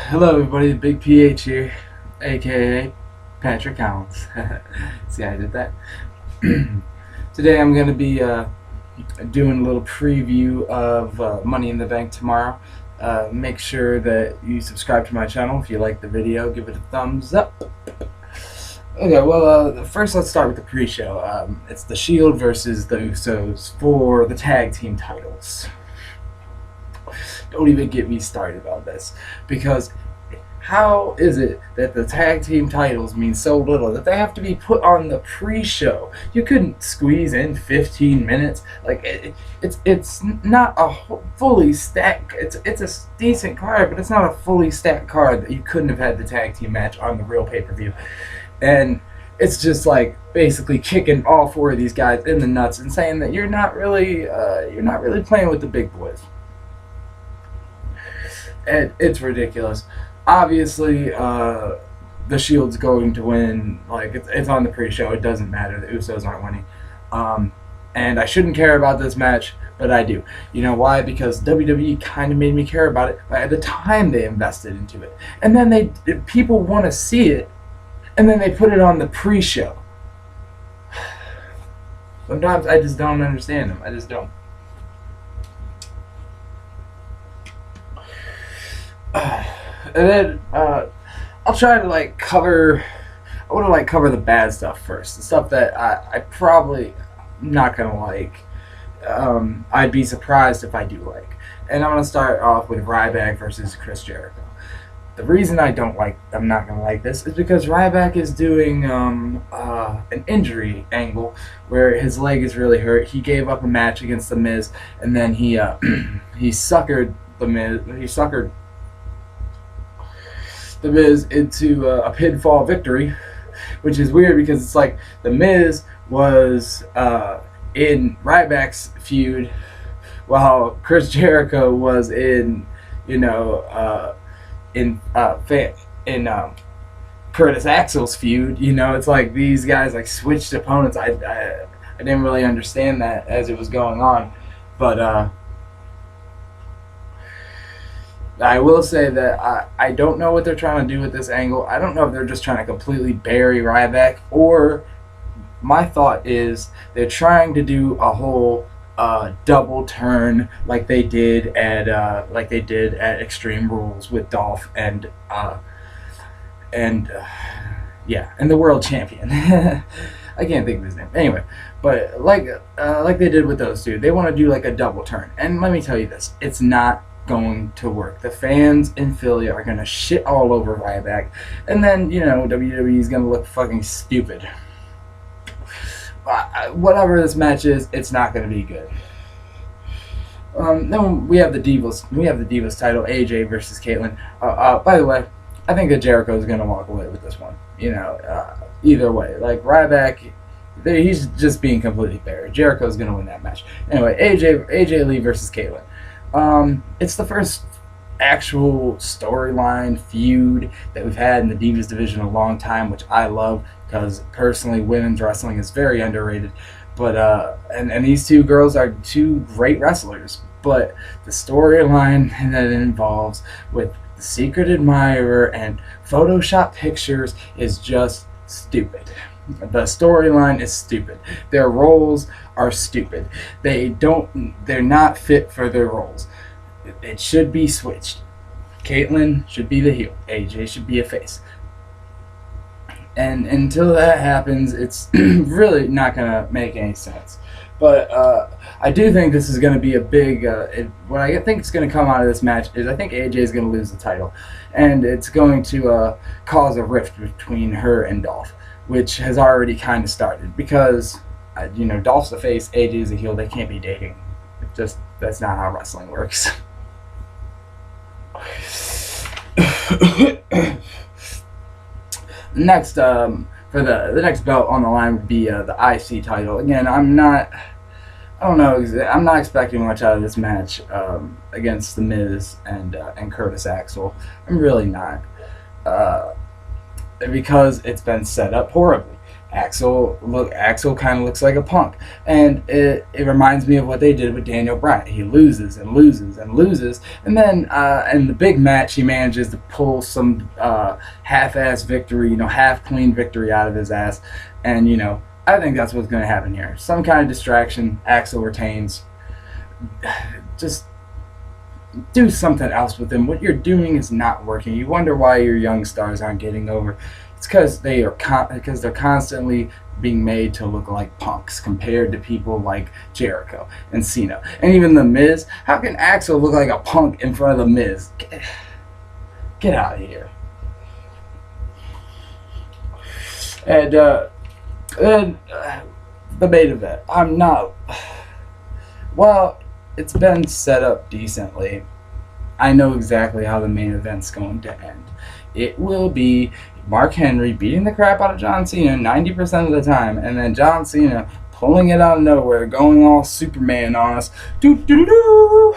Hello everybody, Big PH here, aka Patrick Collins. See how I did that? Today I'm going to be doing a little preview of Money in the Bank tomorrow. Make sure that you subscribe to my channel if you like the video, give it a thumbs up. Okay, well, first let's start with the pre-show. It's The Shield versus the Usos for the tag team titles. Don't even get me started about this, because how is it that the tag team titles mean so little that they have to be put on the pre-show? You couldn't squeeze in 15 minutes. Like it's not a fully stacked. It's a decent card, but it's not a fully stacked card that you couldn't have had the tag team match on the real pay-per-view. And it's just like basically kicking all four of these guys in the nuts and saying that you're not really playing with the big boys. And it's ridiculous. Obviously, the Shield's going to win. Like it's on the pre-show. It doesn't matter. The Usos aren't winning. And I shouldn't care about this match, but I do. You know why? Because WWE kind of made me care about it by the time they invested into it, and then people want to see it, and then they put it on the pre-show. Sometimes I just don't understand them. I just don't. And then I'll try to cover. I want to cover the bad stuff first, the stuff that I probably not gonna like. I'd be surprised if I do like. And I'm gonna start off with Ryback versus Chris Jericho. The reason I'm not gonna like this is because Ryback is doing an injury angle where his leg is really hurt. He gave up a match against The Miz, and then he suckered The Miz. He suckered The Miz into a pinfall victory, which is weird because it's like The Miz was in Ryback's feud while Chris Jericho was in Curtis Axel's feud. It's like these guys switched opponents. I didn't really understand that as it was going on, but I will say that I don't know what they're trying to do with this angle. I don't know if they're just trying to completely bury Ryback, or my thought is they're trying to do a whole double turn like they did at Extreme Rules with Dolph and the world champion. I can't think of his name. Anyway, but like they did with those two, they want to do a double turn. And let me tell you this, it's not going to work. The fans in Philly are going to shit all over Ryback, and then WWE is going to look fucking stupid. Whatever this match is, it's not going to be good. Then we have the Divas. We have the Divas title, AJ versus Caitlyn. By the way, I think that Jericho is going to walk away with this one. Either way, Ryback, he's just being completely fair. Jericho's going to win that match. Anyway, AJ Lee versus Caitlyn. It's the first actual storyline feud that we've had in the Divas division in a long time, which I love because personally women's wrestling is very underrated. But and these two girls are two great wrestlers, but the storyline that it involves with the secret admirer and Photoshop pictures is just stupid. The storyline is stupid. Their roles are stupid. They're not fit for their roles. It should be switched. Caitlyn should be the heel. AJ should be a face. And until that happens, it's really not going to make any sense. But I do think this is going to be a big... what I think is going to come out of this match is I think AJ is going to lose the title. And it's going to cause a rift between her and Dolph, which has already kind of started. Because, Dolph's the face, AJ is a heel. They can't be dating. That's not how wrestling works. Next, for the next belt on the line would be the IC title. Again, I'm not expecting much out of this match against The Miz and Curtis Axel. I'm really not, because it's been set up horribly. Axel kind of looks like a punk, and it reminds me of what they did with Daniel Bryan. He loses and loses and loses, and then in the big match he manages to pull some half-ass victory, half clean victory out of his ass, and I think that's what's going to happen here. Some kind of distraction. Axel retains. Just do something else with him. What you're doing is not working. You wonder why your young stars aren't getting over. It's because they're constantly being made to look like punks compared to people like Jericho and Cena and even The Miz. How can Axel look like a punk in front of The Miz? Get out of here. And the main event. Well, it's been set up decently. I know exactly how the main event's going to end. It will be Mark Henry beating the crap out of John Cena 90% of the time, and then John Cena pulling it out of nowhere, going all Superman on us. Doo-doo-doo-doo.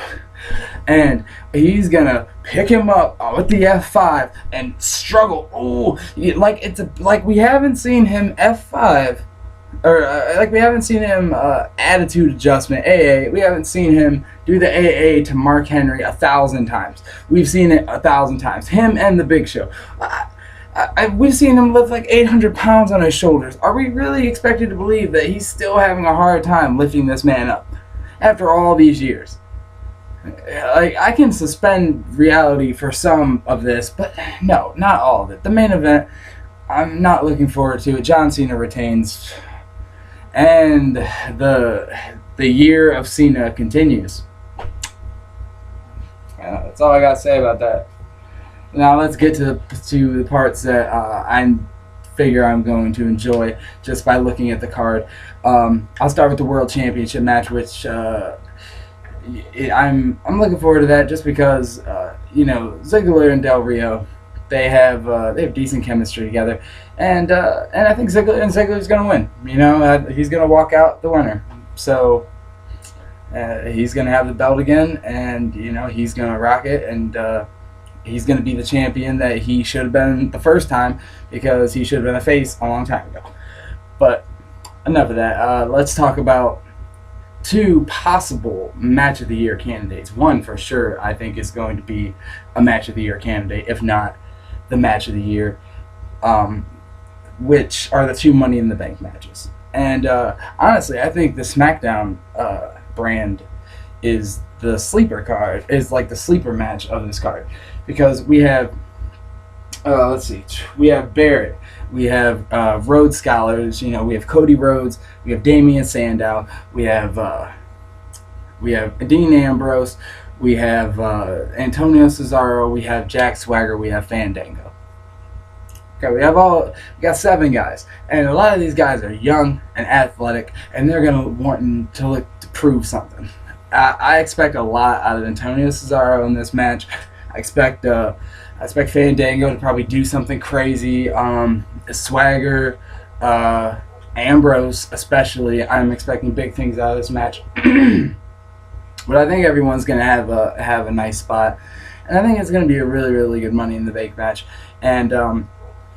And he's gonna pick him up with the F5 and struggle. Oh, like we haven't seen him F5. Or like we haven't seen him attitude adjustment AA. We haven't seen him do the AA to Mark Henry 1,000 times. We've seen it 1,000 times. Him and the Big Show. We've seen him lift like 800 pounds on his shoulders. Are we really expected to believe that he's still having a hard time lifting this man up after all these years? Like, I can suspend reality for some of this, but no, not all of it. The main event, I'm not looking forward to it. John Cena retains. And the year of Cena continues. That's all I got to say about that. Now let's get to the parts that I figure I'm going to enjoy just by looking at the card. I'll start with the World Championship match, which I'm looking forward to that just because Ziggler and Del Rio. They have decent chemistry together, and I think Ziggler's going to win. He's going to walk out the winner. So he's going to have the belt again, and he's going to rock it, and he's going to be the champion that he should have been the first time because he should have been a face a long time ago. But enough of that. Let's talk about two possible match of the year candidates. One for sure I think is going to be a match of the year candidate, if not the match of the year, which are the two Money in the Bank matches. And honestly, I think the SmackDown brand is the sleeper card, is like the sleeper match of this card, because we have we have Barrett, we have Rhodes Scholars, we have Cody Rhodes, we have Damian Sandow, we have Dean Ambrose, we have Antonio Cesaro, we have Jack Swagger, we have Fandango. Okay, we got 7 guys, and a lot of these guys are young and athletic, and they're gonna want to prove something. I expect a lot out of Antonio Cesaro in this match. I expect Fandango to probably do something crazy. Swagger, Ambrose especially, I'm expecting big things out of this match. But I think everyone's going to have a nice spot. And I think it's going to be a really, really good Money in the Bank match. And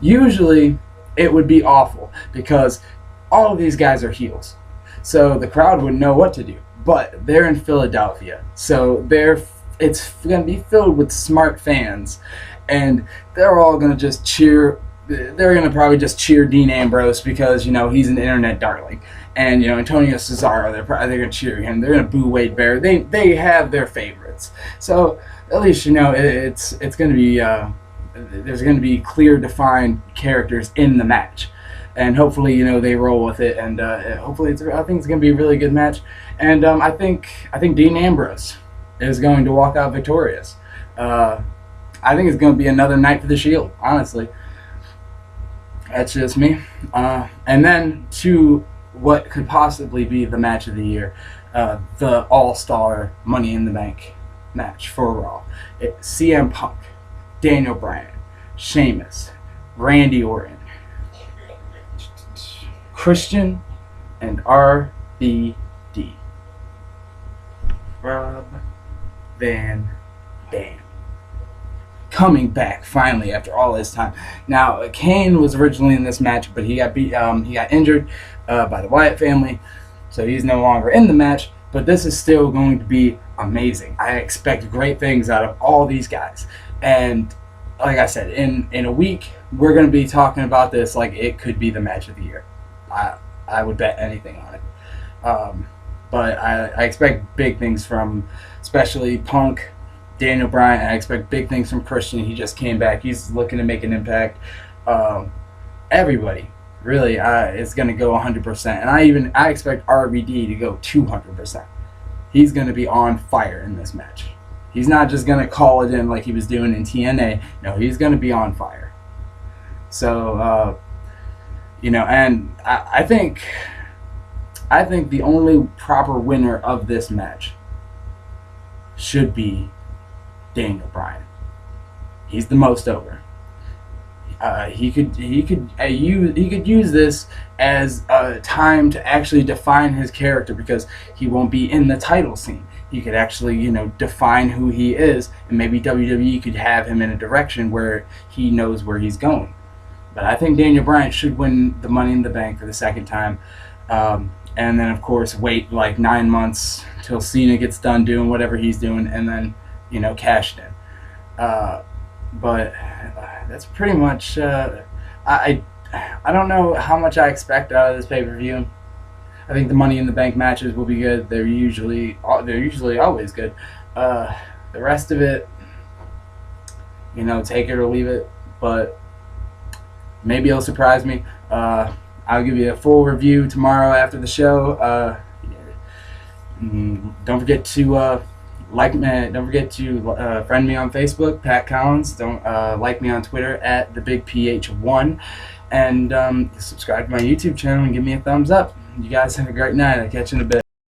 usually it would be awful because all of these guys are heels. So the crowd wouldn't know what to do. But they're in Philadelphia. So it's going to be filled with smart fans. And they're all going to just cheer. They're going to probably just cheer Dean Ambrose because, he's an internet darling. And, Antonio Cesaro, they're going to cheer him. They're going to boo Wade Barrett. They have their favorites. So, at least, it's going to be, there's going to be clear, defined characters in the match. And hopefully, they roll with it. And hopefully, I think it's going to be a really good match. And I think Dean Ambrose is going to walk out victorious. I think it's going to be another night for the Shield, honestly. That's just me. And then to what could possibly be the match of the year, the All-Star Money in the Bank match for Raw. CM Punk, Daniel Bryan, Sheamus, Randy Orton, Christian, and RVD. Rob Van Dam. coming back finally after all this time. Now, Kane was originally in this match, but he got injured by the Wyatt family, so he's no longer in the match. But this is still going to be amazing. I expect great things out of all these guys. And like I said, in a week, we're going to be talking about this like it could be the match of the year. I would bet anything on it. But I expect big things from especially Punk, Daniel Bryan. I expect big things from Christian. He just came back. He's looking to make an impact. Everybody really is going to go 100%. And I expect RVD to go 200%. He's going to be on fire in this match. He's not just going to call it in like he was doing in TNA. No, he's going to be on fire. So, and I think the only proper winner of this match should be Daniel Bryan. He's the most over. He could use this as a time to actually define his character, because he won't be in the title scene. He could actually, define who he is, and maybe WWE could have him in a direction where he knows where he's going. But I think Daniel Bryan should win the Money in the Bank for the second time, and then of course wait like 9 months till Cena gets done doing whatever he's doing, and then cash it in. But that's pretty much. I don't know how much I expect out of this pay-per-view. I think the Money in the Bank matches will be good. They're usually always good. The rest of it, take it or leave it. But maybe it'll surprise me. I'll give you a full review tomorrow after the show. Don't forget to like me. Don't forget to friend me on Facebook, Pat Collins. Don't like me on Twitter at TheBigPH1, and subscribe to my YouTube channel and give me a thumbs up. You guys have a great night. I'll catch you in a bit.